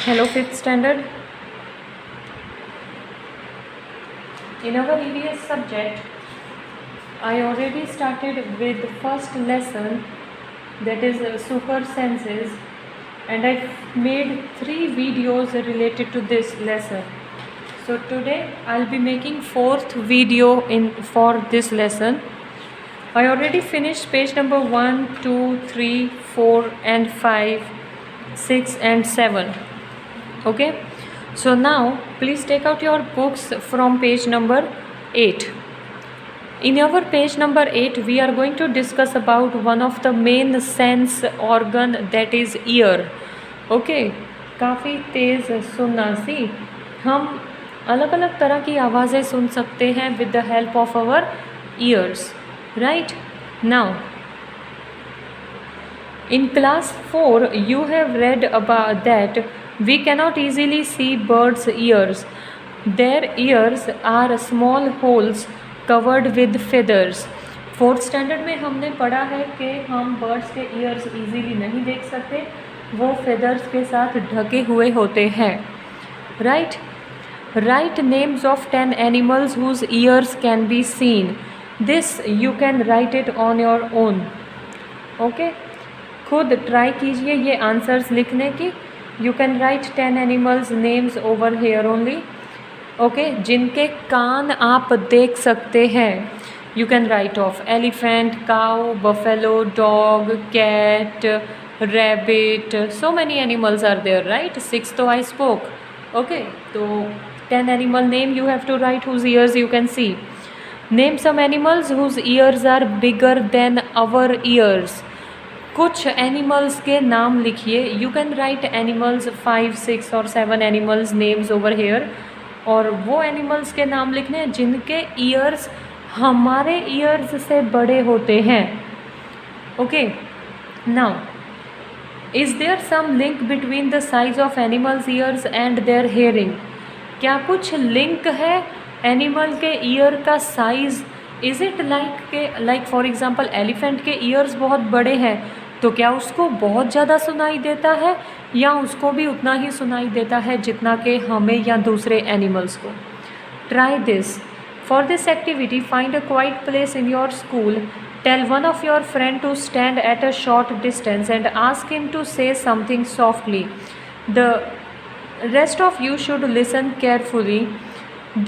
Hello, fifth standard. In our EVS subject, I already started with the first lesson, that is super senses, and I made 3 videos related to this lesson. So today I'll be making 4th video for this lesson. I already finished page number 1, 2, 3, 4 and 5, 6 and 7. Okay, so now please take out your books from page number 8. In our page number 8 we are going to discuss about one of the main sense organ, that is ear. Okay, काफ़ी तेज़ सुनना सी हम अलग अलग तरह की आवाज़ें सुन सकते हैं with the help of our ears, right? Now in class 4 you have read about that we cannot easily see birds' ears. Their ears are small holes covered with feathers. 4th standard में हमने पढ़ा है कि हम birds के years easily नहीं देख सकते, वो फेदर्स के साथ ढके हुए होते हैं, right? Write names of 10 animals whose ears can be seen. This you can write it on your own. Okay? खुद ट्राई कीजिए ये आंसर्स लिखने की. You can write 10 animals names over here only. Okay? जिनके कान आप देख सकते हैं. You can write off elephant, cow, buffalo, dog, cat, rabbit. So many animals are there, right? 6 तो I spoke. Okay? तो 10 animal name you have to write whose ears you can see. Name some animals whose ears are bigger than our ears. कुछ animals के नाम लिखिए. You can write animals 5, 6 और 7 animals names over here, और वो animals के नाम लिखने हैं जिनके ईयर्स हमारे ईयर्स से बड़े होते हैं. Okay, now is there some link between the size of animals ears and their hearing? क्या कुछ लिंक है एनिमल के ईयर का size? Is it like for example elephant के ईयर्स बहुत बड़े हैं तो क्या उसको बहुत ज़्यादा सुनाई देता है, या उसको भी उतना ही सुनाई देता है जितना कि हमें या दूसरे एनिमल्स को? Try this. For this activity find a quite place in your school. Tell one of your friend to stand at a short distance and ask him to say something softly. The rest of you should listen carefully.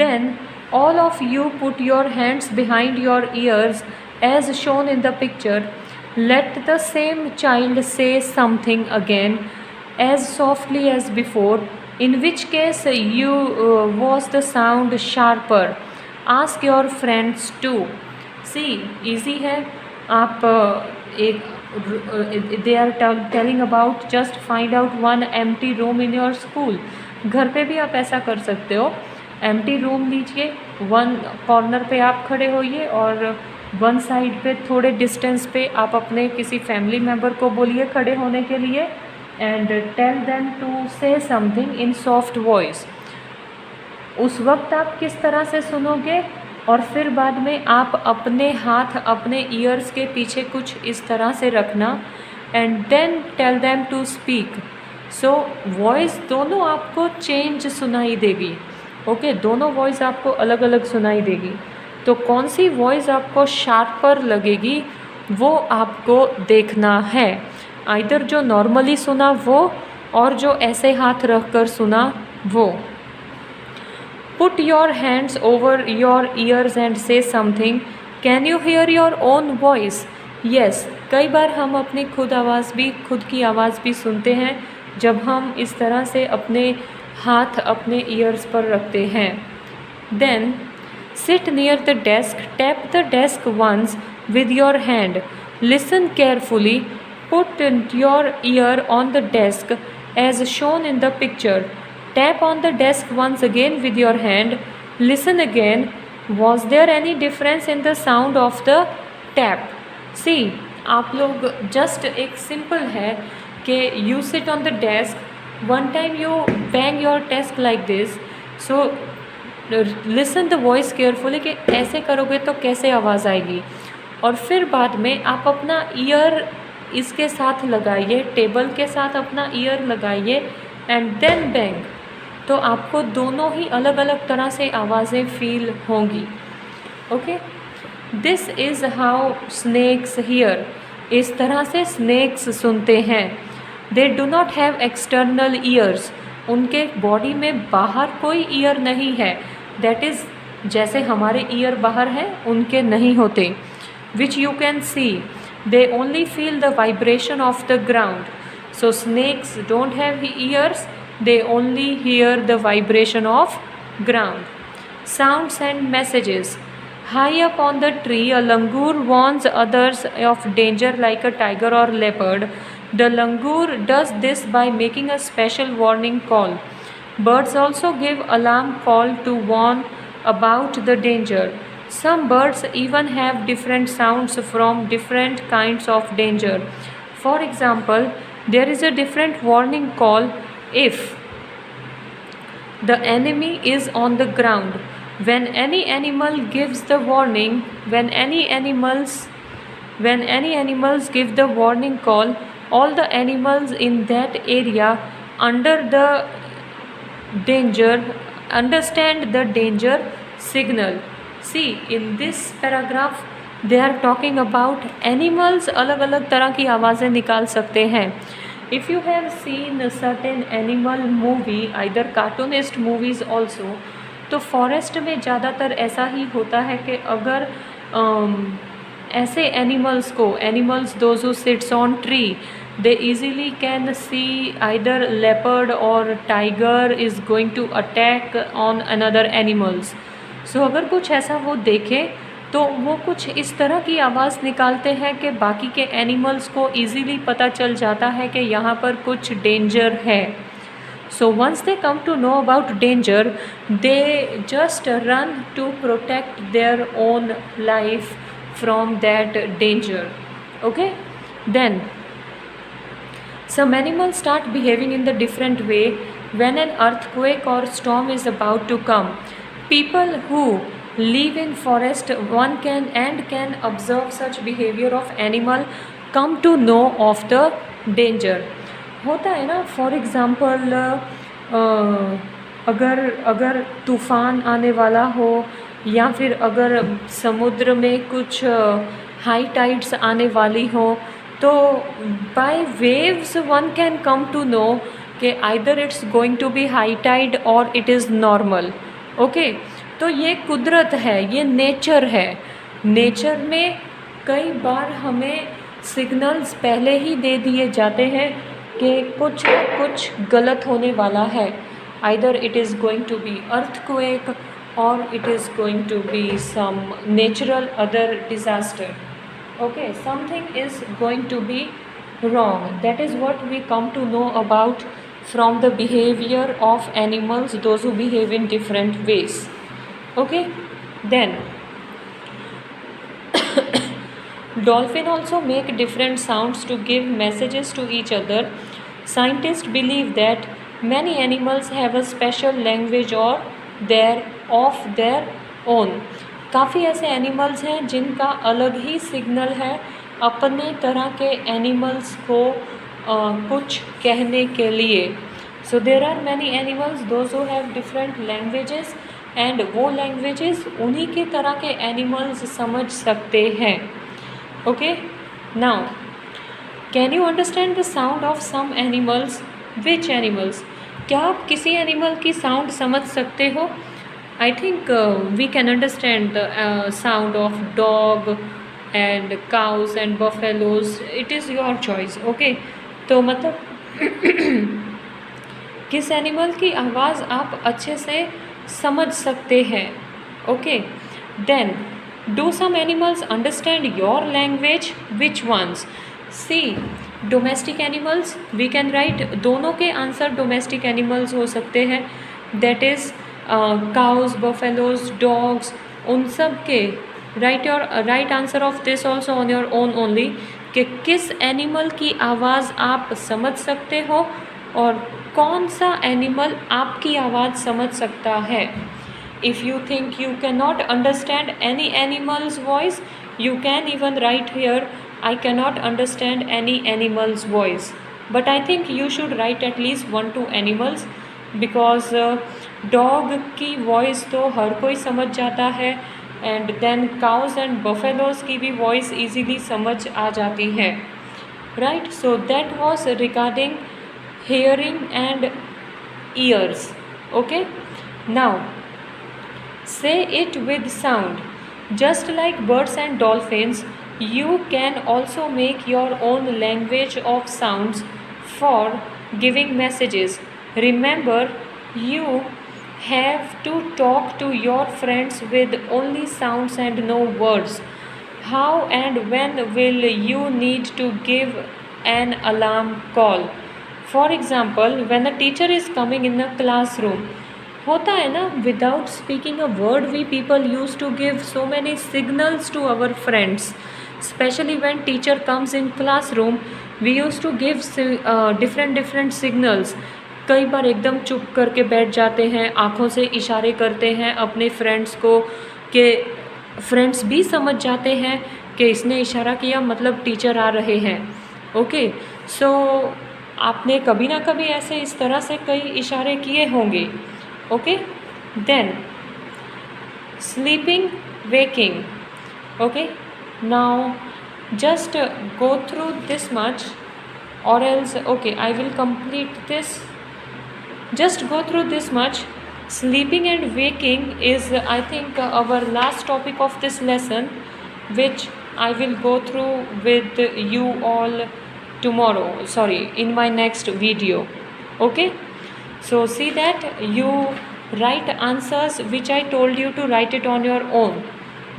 Then all of you put your hands behind your ears as shown in the picture. Let the same child say something again as softly as before, in which case you was the sound sharper. Ask your friends too. See, easy है. आप एक they are telling about just find out one empty room in your school. घर पे भी आप ऐसा कर सकते हो. empty room लीजिए, वन कॉर्नर पे आप खड़े होइए और वन साइड पे थोड़े डिस्टेंस पे आप अपने किसी फैमिली मेम्बर को बोलिए खड़े होने के लिए, and tell them to say something in soft voice. उस वक्त आप किस तरह से सुनोगे, और फिर बाद में आप अपने हाथ अपने ईयर्स के पीछे कुछ इस तरह से रखना, and then tell them to speak. So voice दोनों आपको चेंज सुनाई देगी. ओके, दोनों वॉइस आपको अलग अलग सुनाई देगी. तो कौन सी वॉइस आपको शार्पर लगेगी वो आपको देखना है. आइदर जो नॉर्मली सुना वो, और जो ऐसे हाथ रख कर सुना वो. Put your hands over your ears and say something. Can you hear your own voice? Yes, कई बार हम अपनी खुद की आवाज़ भी सुनते हैं जब हम इस तरह से अपने हाथ अपने ईयर्स पर रखते हैं. Then sit near the desk. Tap the desk once with your hand. Listen carefully. Put your ear on the desk as shown in the picture. Tap on the desk once again with your hand. Listen again. Was there any difference in the sound of the tap? See, आप लोग just एक simple है कि you sit on the desk. One time you bang your desk like this. So listen the voice carefully कि ऐसे करोगे तो कैसे आवाज़ आएगी, और फिर बाद में आप अपना ईयर इसके साथ लगाइए, टेबल के साथ अपना ईयर लगाइए, एंड देन बैंग, तो आपको दोनों ही अलग अलग तरह से आवाज़ें फील होंगी। Okay, this is how snakes hear, इस तरह से स्नेक्स सुनते हैं। They do not have external ears, उनके बॉडी में बाहर कोई ईयर नहीं है। दैट इज़, जैसे हमारे ईयर बाहर हैं उनके नहीं होते। Which you can see, they only feel the vibration of the ground. So snakes don't have ears, they only hear the vibration of ground. Sounds and messages. High up on the tree, a langur warns others of danger like a tiger or leopard. The langur does this by making a special warning call. Birds also give alarm call to warn about the danger. Some birds even have different sounds from different kinds of danger. For example, there is a different warning call if the enemy is on the ground. When any animal gives the warning, when any animals give the warning call, all the animals in that area under the danger understand the danger signal. See, in this paragraph they are talking about animals अलग अलग तरह की आवाज़ें निकाल सकते हैं. If you have seen a certain animal movie, either cartoonist movies also, तो forest में ज़्यादातर ऐसा ही होता है कि अगर ऐसे animals those who sits on tree, they easily can see either leopard or tiger is going to attack on another animals. So अगर कुछ ऐसा वो देखे तो वो कुछ इस तरह की आवाज़ निकालते हैं कि बाकी के एनिमल्स को ईज़िली पता चल जाता है कि यहाँ पर कुछ डेंजर है. So once they come to know about danger, they just run to protect their own life from that danger. Okay, then some animals start behaving in the different way when an earthquake or storm is about to come. People who live in forest can observe such behavior of animal come to know of the danger. होता है ना, for example अगर तूफ़ान आने वाला हो या फिर अगर समुद्र में कुछ हाई टाइड्स आने वाली हो, तो by waves one can come to know कि either it's going to be high tide or it is normal. Okay, तो ये कुदरत है, ये नेचर है. नेचर में कई बार हमें सिग्नल्स पहले ही दे दिए जाते हैं कि कुछ गलत होने वाला है. Either it is going to be earthquake or it is going to be some natural other disaster. Okay, something is going to be wrong. That is what we come to know about from the behavior of animals, those who behave in different ways. Okay, then dolphin also make different sounds to give messages to each other. Scientists believe that many animals have a special language or of their own. काफ़ी ऐसे animals हैं जिनका अलग ही signal है अपने तरह के animals को कुछ कहने के लिए. So there are many animals those who have different languages and वो लैंग्वेजेस उन्हीं के तरह के एनिमल्स समझ सकते हैं. Okay, now can you understand the sound of some animals? Which animals? क्या आप किसी एनिमल की साउंड समझ सकते हो? I think we can understand the sound of dog and cows and buffaloes. It is your choice. Okay, तो मतलब किस एनिमल की आवाज़ आप अच्छे से समझ सकते हैं. Okay, then do some animals understand your language? Which ones? See, domestic animals we can right. दोनों के आंसर डोमेस्टिक एनिमल्स हो सकते हैं. That is cows, buffaloes, dogs, उन सब के right answer of this also on your own only कि किस एनिमल की आवाज़ आप समझ सकते हो और कौन सा एनिमल आपकी आवाज़ समझ सकता है. If you think you can not understand any animals voice, you can even right here I can not understand any animals voice. but I think you should write at least 1-2 animals because dog की voice तो हर कोई समझ जाता है and then cows and buffaloes की भी voice easily समझ आ जाती है, right. So that was regarding hearing and ears. Okay, now say it with sound. Just like birds and dolphins, you can also make your own language of sounds for giving messages. Remember, you have to talk to your friends with only sounds and no words. How and when will you need to give an alarm call? For example when the teacher is coming in the classroom, होता है ना, without speaking a word we people use to give so many signals to our friends. Especially when teacher comes in classroom we use to give different signals. कई बार एकदम चुप करके बैठ जाते हैं, आँखों से इशारे करते हैं अपने फ्रेंड्स को, कि फ्रेंड्स भी समझ जाते हैं कि इसने इशारा किया मतलब टीचर आ रहे हैं. ओके, सो आपने कभी ना कभी ऐसे इस तरह से कई इशारे किए होंगे. Okay, then sleeping waking. Okay, now just go through this much or else okay I will complete this. Just go through this much. Sleeping and waking is I think our last topic of this lesson, which I will go through with you all tomorrow, sorry, in my next video. Okay, so see that you write answers which I told you to write it on your own.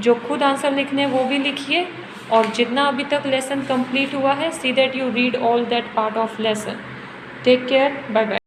जो खुद answer लिखने वो भी लिखिए, और जितना अभी तक लेसन कंप्लीट हुआ है see that you read all that part of lesson. Take care, bye bye.